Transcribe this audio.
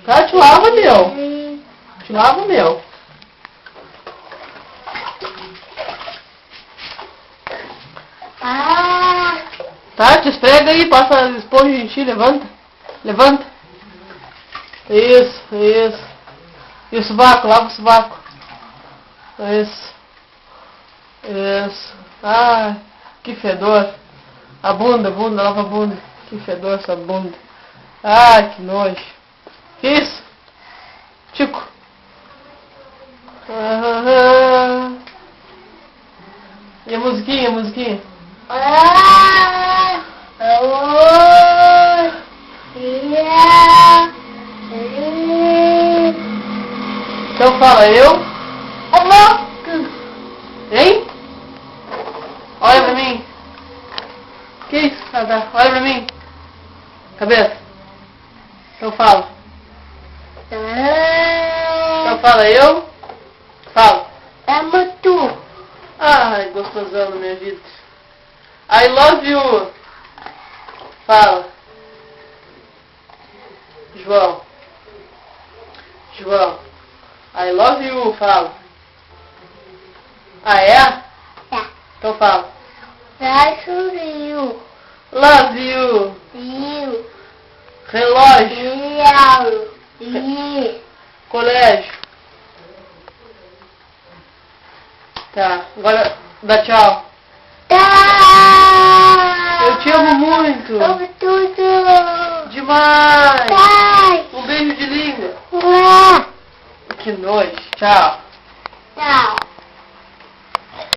Tá, te lava, meu. Te lava, meu. Tá, te esfrega aí, passa a esponja em ti, levanta. Levanta. Isso, isso. E o sovaco, lava o sovaco. Isso. Isso. Ai, que fedor. A bunda, lava a bunda. Que fedor essa bunda. Ai, que nojo. Que isso? Tico. E a musiquinha, a musiquinha? Então fala, eu? Hein? Olha pra mim. Que isso? Olha pra mim. Cabeça. Então fala. Então fala, eu? Fala. Amo tu. Ai, gostosão na minha vida. I love you. Fala. João. João. I love you. Fala. Ah, é? Então fala. Love you. Relógio. Colégio. Tá, agora dá tchau. Eu te amo muito. Amo tudo. Demais. Um beijo de língua. Que nojo. Tchau. Tchau.